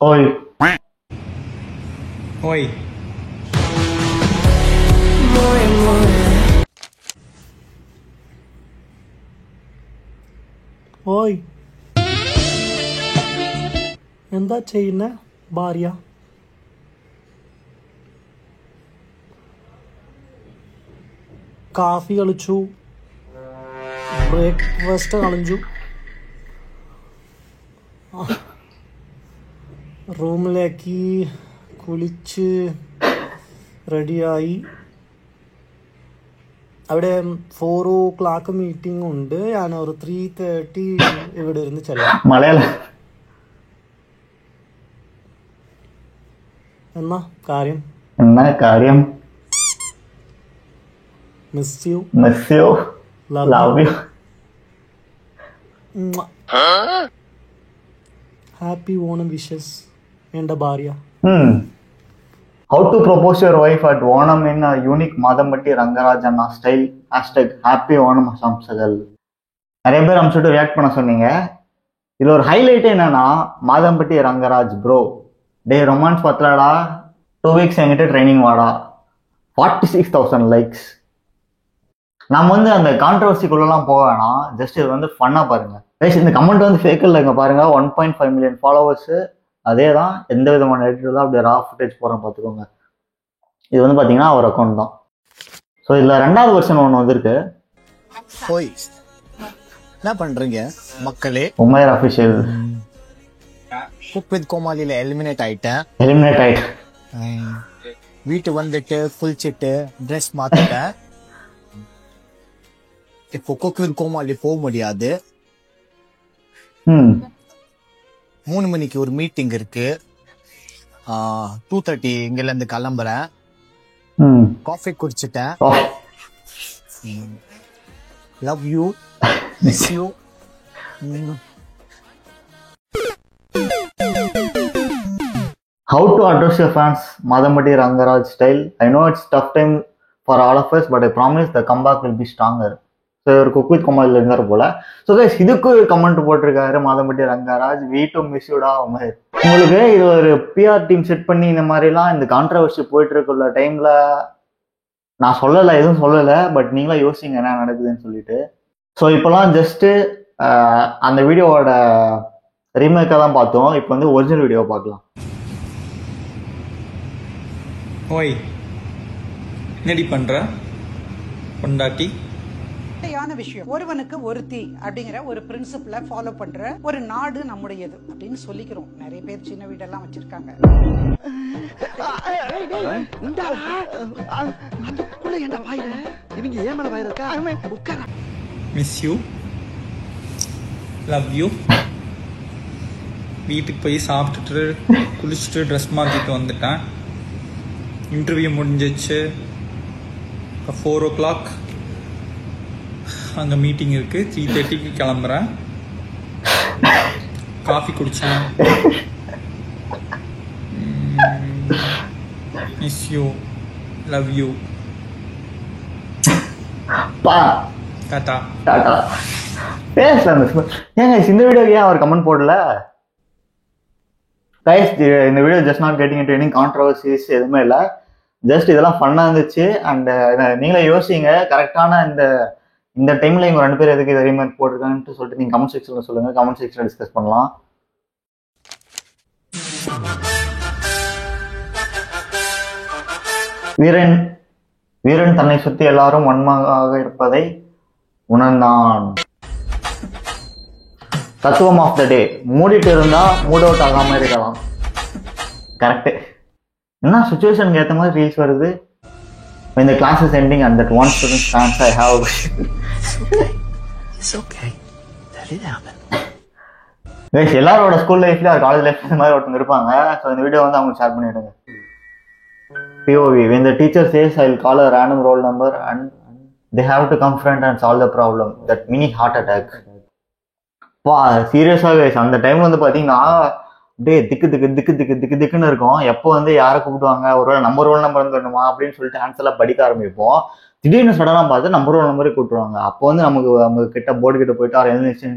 Oi, Oi, ഓയ് എന്താ ചെയ്യുന്ന ഭാര്യ? കാഫി കളിച്ചു, ബ്രേക്ക്ഫാസ്റ്റ് കളിച്ചു, റൂമിലേക്ക് കുളിച്ച് റെഡിയായി. അവിടെ 4 o'clock മീറ്റിംഗ് ഉണ്ട്. ഞാൻ ഒരു 3:30 ഇവിടെ ഇരുന്ന് ചെല്ലാം. മലയാള എന്നാ കാര്യം? എന്നാ കാര്യം? Miss you, miss you, love you. Happy Onam wishes എൻ്റെ ഭാര്യ. How to propose your wife at Onam in a unique Madambatti Rangarajana style. Hashtag happy Onam Samsagal. நிறைய பேர் அனுப்பிச்சுட்டு ரியாக்ட் பண்ண சொன்னீங்க. இதுல ஒரு ஹைலைட் என்னன்னா, மாதம்பட்டி ரங்கராஜ் ப்ரோ, டே ரொமான்ஸ் பத்தலடா, 2 weeks என்கிட்ட ட்ரைனிங் வாடா, 46,000 லைக்ஸ். நம்ம வந்து அந்த கான்ட்ரவர்சிக்குள்ளலாம் போக வேணாம், ஜஸ்ட் இது வந்து ஃபன்னா பாருங்க. இந்த கமெண்ட் வந்து ஃபேக் இல்லைங்க, பாருங்க 1.5 million ஃபாலோவர்ஸ். அதே தான், எந்த விதமான எடிட்டர் தான் அப்படியே ரா ஃபுட்டேஜ் போகிறோம் பார்த்துக்கோங்க. இது வந்து பார்த்தீங்கன்னா அவர் அக்கௌண்ட் தான். ஸோ இதில் 2வது வெர்ஷன் ஒன்று வந்திருக்கு. ஹோய், என்ன பண்றீங்க மக்களே? Umair official cook with கோமாளியில eliminate ஆயிட்டேன். வீட்டு வந்துட்டு குளிச்சுட்டு ட்ரெஸ் மாத்திட்டேன். இப்போ குக் வித் கோமாளி போக முடியாது. 3 மணிக்கு ஒரு மீட்டிங் இருக்கு. 2:30 இங்கல இருந்து கிளம்புறேன். காஃபி குடிச்சிட்டேன். Love you, miss you. How to address your fans, Madambatti Rangaraj style. I know it's tough time for all of us, but I promise the comeback will be stronger. So ஒரு cook with கோமாளியில் இருந்தார் போல. So guys, இதுக்கு comment போட்டிருக்காரு Madhampatty Rangaraj, we do miss யூடா உமர். உங்களுக்கு இது ஒரு பிஆர் டீம் செட் பண்ணி இந்த மாதிரிலாம் இந்த கான்ட்ரவர்சி போயிட்டு இருக்குள்ள டைம்ல நான் சொல்லலை, எதுவும் சொல்லலை, பட் நீங்களா யோசிங்க என்ன நடக்குதுன்னு சொல்லிட்டு. ஸோ இப்போலாம் ஜஸ்ட்டு அந்த வீடியோவோட ரீமேக்காக தான் பார்த்தோம். இப்போ வந்து ஒரிஜினல் வீடியோவை பார்க்கலாம். oi, என்னடி பண்ற பொண்டாட்டி? விஷயம், ஒருவனுக்கு ஒருத்தி அப்படிங்கிற ஒரு பிரின்சிபலை ஃபாலோ பண்ற ஒரு நாடு நம்முடையது அப்படின்னு சொல்லிக்கிறோம். நிறைய பேர் சின்ன வீடெல்லாம் வச்சிருக்காங்க. Miss you, love you. வீட்டுக்கு போய் சாப்பிட்டுட்டு குளிச்சுட்டு ட்ரெஸ் மாற்றிட்டு வந்துட்டேன். இன்டர்வியூ முடிஞ்சிச்சு. 4 o'clock அங்கே மீட்டிங் இருக்கு. 3:30 கிளம்புறேன். காஃபி குடிச்சேன். Miss you, love you, tata. பேசலாம். ஏங்க இந்த வீடியோக்கு ஏன் அவர் கமெண்ட் போடல? கைஸ், இந்த video just not getting into any controversies எதுவுமே இல்லை. ஜஸ்ட் இதெல்லாம் ஃபன்னாக இருந்துச்சு. அண்ட் நீங்களே யோசிங்க, கரெக்டான இந்த டைம்ல இவங்க 2 பேர் எதுக்கு இதை ரீமேக் போட்டிருக்காங்கன்னு சொல்லிட்டு நீங்க கமெண்ட் செக்ஷன்ல சொல்லுங்க. கமெண்ட் செக்ஷன்ல டிஸ்கஸ் பண்ணலாம். வீரன் வீரன் தன்னை சுத்தி எல்லாரும் வன்மமாக இருப்பதை உணர்ந்தான். தத்துவம் ஆஃப் த டே, மூடிட்டு இருந்தா மூட் அவுட் ஆகாம இருக்கலாம். கரெக்ட். என்ன சுச்சுவேஷனுக்கு ஏற்ற மாதிரி ரீல்ஸ் வருது. When the class is ending and that one student stands, I have. It's okay. Let it happen. Guys, எல்லாரோட ஸ்கூல் லைஃப்ல காலேஜ் லைஃப்ல இந்த மாதிரி ஒருத்தங்க இருப்பாங்க. ஸோ இந்த வீடியோ வந்து அவங்களுக்கு ஷேர் பண்ணிவிடுங்க. POV, when the teacher says I'll call a random roll number and they have to confront and solve the problem, that mini heart attack. வா, சீரியஸா கைஸ், அந்த டைம்ல வந்து பாத்தீங்கன்னா டே திக்கு திக்கு திக்கு திக்கு திக்கு திக்குன்னு இருக்கும். எப்போ வந்து யாரை கூப்பிடுவாங்க, ஒருவேளை நம்ம ரோல் நம்பர் வந்து வேணுமா அப்படின்னு சொல்லிட்டு ஆன்சர்லாம் படிக்க ஆரம்பிப்போம். திடீர்னு சடனாக பார்த்து நம்ம ரோல் நம்பரே கூப்பிட்டுருவாங்க. அப்போ வந்து நம்ம கிட்ட போர்டு கிட்ட போயிட்டு அவர் எழுந்துச்சு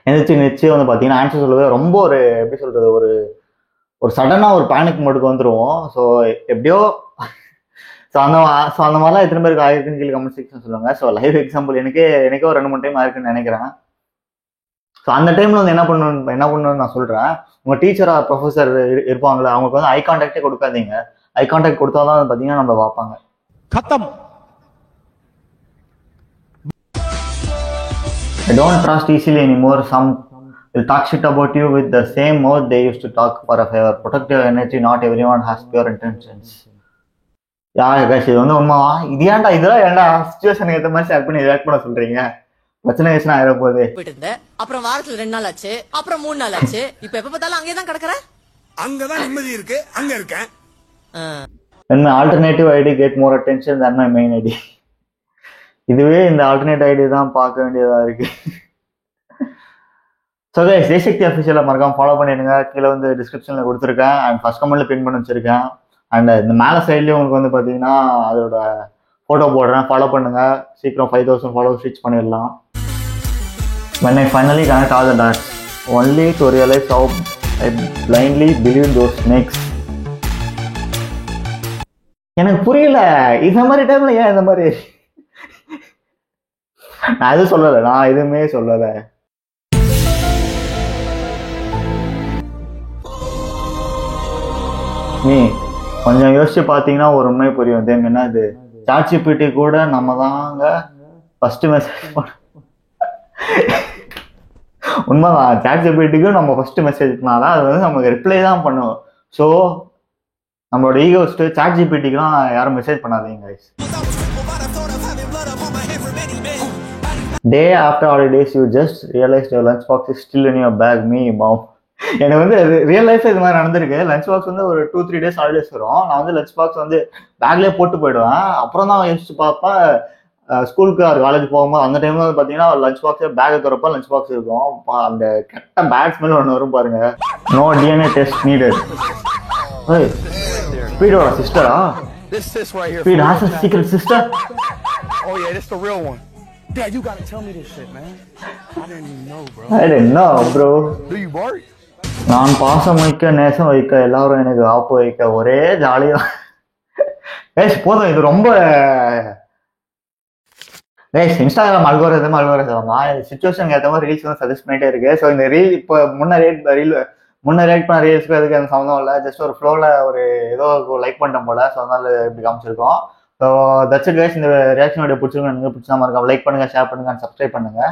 எந்திரிச்சு வந்து பார்த்தீங்கன்னா ஆன்சர் சொல்லவே ரொம்ப ஒரு எப்படி சொல்கிறது, ஒரு சடனாக ஒரு பேனிக் மோடுக்கு வந்துடுவோம். ஸோ எப்படியோ ஸோ அந்த மாதிரிலாம் எத்தனை பேருக்கு ஆயிருக்குன்னு கீழே கமெண்ட் செக்ஷன் சொல்லுவாங்க. ஸோ லைவ் எக்ஸாம்பிள் எனக்கே ஒரு 2-3 டைம் ஆயிருக்குன்னு நினைக்கிறேன். ஸோ அந்த டைமில் வந்து என்ன பண்ணணும்னு நான் சொல்கிறேன். உங்கள் டீச்சரா ப்ரொஃபஸர் இருப்பாங்களே, அவங்களுக்கு வந்து ஐ கான்டாக்டே கொடுக்காதீங்க. ஐ கான்டாக்ட் கொடுத்தா தான் பார்த்தீங்கன்னா நம்மளை பார்ப்பாங்க. खत्म. I don't trust easily anymore. Some will talk shit about you with the same mouth they used to talk for a favor. Protect your energy. Not everyone has pure intentions. guys, இது வந்து உண்மைவா? இதெல்லாம் ஏன்டா சிச்சுவேஷனுக்கு ஏற்ற மாதிரி share பண்ணி react பண்ண சொல்றீங்க? பிரச்சனை கேஸ்னா ஆயிட போகுது. அப்புறம் வாரத்துல 2 நாள் ஆச்சு, அப்புறம் 3 நாள் ஆச்சு, இப்ப எப்ப பார்த்தாலும் அங்கேயே தான் கிடக்குற. அங்கதான் நிம்மதி இருக்கு, அங்க இருக்கேன். When my alternative ID get more attention than my main ID. இதுவே இந்த ஆல்டர்னேட் ஐடி தான் பார்க்க வேண்டியதா இருக்கு. ஸோ கைஸ், ஜெய்சக்தி அஃபிஷியலை மறக்காம ஃபாலோ பண்ணிடுங்க. கீழே வந்து டிஸ்கிரிப்ஷனில் கொடுத்துருக்கேன் அண்ட் ஃபர்ஸ்ட் கமெண்ட்ல பின் பண்ணி வச்சிருக்கேன். அண்ட் இந்த மேலே சைட்லேயும் உங்களுக்கு வந்து பார்த்தீங்கன்னா அதோட ஃபோட்டோ போடுறேன், ஃபாலோ பண்ணுங்க. சீக்கிரம் 5000 ஃபாலோவர்ஸ் ரீச் பண்ணிடலாம். When I finally connect all the dots, only to realize how I blindly believe those snakes. எனக்கு புரியல, இந்த மாதிரி டைம்ல ஏன் இந்த மாதிரி நான் எதுவும் சொல்லலை, நான் எதுவுமே சொல்லலை. நீ கொஞ்சம் யோசிச்சு பார்த்தீங்கன்னா ஒரு உண்மை புரியும். தேம் என்ன இது, ChatGPT கூட நம்ம தாங்க ஃபர்ஸ்ட் மெசேஜ் உண்மைதான். ChatGPTக்கும் நம்ம ஃபர்ஸ்ட் மெசேஜ் பண்ணாதான் அது வந்து நமக்கு ரிப்ளை தான் பண்ணுவோம். ஸோ நம்மளோட ஈகோ வச்சுட்டு ChatGPTக்குலாம் யாரும் மெசேஜ் பண்ணாதீங்க guys. Day after holidays you just realized your lunch box is still in your bag. Me mom. எனக்கு வந்து ரியல் லைஃப்ல இது மாதிரி நடந்திருக்கு. லஞ்ச் பாக்ஸ் வந்து ஒரு 2-3 days ஹாலிடேஸ் வரும். நான் வந்து லஞ்ச் பாக்ஸ் வந்து பேக்லேயே போட்டு போயிடுவேன். அப்புறம் தான் யோசிச்சு பார்ப்பேன், ஸ்கூலுக்கு காலேஜ் போகும்போது அந்த டைம்ல வந்து பார்த்தீங்கன்னா லஞ்ச் பாக்ஸ் பேக்கை திறப்ப லஞ்ச் பாக்ஸ் இருக்கும். அந்த கெட்ட பேட் ஸ்மெல் ஒன்று வரும் பாருங்க. No DNA test needed. ஸ்பீடோட சிஸ்டரா? Speed has a secret sister? Oh yeah, this the real one. Dad, you gotta tell me this shit, man. I didn't even know, bro. I didn't know, bro. Do you bark? நான் பாசம் வைக்க, நேசம் வைக்க, எல்லாரும் எனக்கு ஆப்பு வைக்க, ஒரே ஜாலியா. போதும், இது ரொம்ப இன்ஸ்டாகிராம் அல்கோரிதமா சிச்சுவேஷனுக்கு ஏற்ற மாதிரி ரீல்ஸ் வந்து சஜஸ்ட் பண்ணிட்டே இருக்கு. ஸோ இந்த ரீல் இப்போ முன்ன ரியாக்ட் பண்ண ரீல்ஸ்க்கு அதுக்கு அந்த சம்மந்தம் இல்லை. ஜஸ்ட் ஒரு ஃப்ளோவில் ஒரு ஏதோ லைக் பண்ணிட்டோம் போல. ஸோ அதனால இப்படி காமிச்சிருக்கோம். So that's it guys. இந்த ரியாக்ஷன் வீடியோ பிடிச்சிருக்கோம், நீங்கள் பிடிச்சா மறக்காம லைக் பண்ணுங்க, ஷேர் பண்ணுங்க, அண்ட் சப்ஸ்கிரைப் பண்ணுங்க.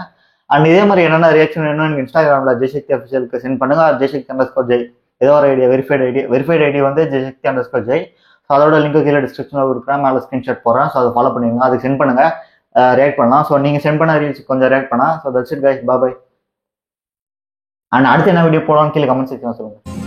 அண்ட் இதே மாதிரி என்னென்ன ரியாக்ஷன் வேணும் எனக்கு இன்ஸ்டாகிராமில் ஜெய்சக்தி அஃபிஷியலுக்கு சென்ட் பண்ணுங்க. ஜெய்சக்தி_ஜெய் ஏதோ ஒரு ஐடியா, வெரிஃபைட் ஐடி வந்து ஜெய்சக்தி_ஜெய். ஸோ அதோட லிங்க் கீழே டிஸ்கிரிப்ஷனில் கொடுக்குறேன், மேலே ஸ்க்ரீன்ஷாட் போடுறேன். ஸோ அதை ஃபாலோ பண்ணிடுங்க, அதுக்கு சென்ட் பண்ணுங்க, ரியாக்ட் பண்ணலாம். ஸோ நீங்கள் சென்ட் பண்ண ரீல்ஸ் கொஞ்சம் ரியாக்ட் பண்ணலாம். So that's it guys, bye. And அடுத்து என்ன வீடியோ போடலாம்னு கீழே கமெண்ட் செக்ஷன் சொல்லுங்கள்.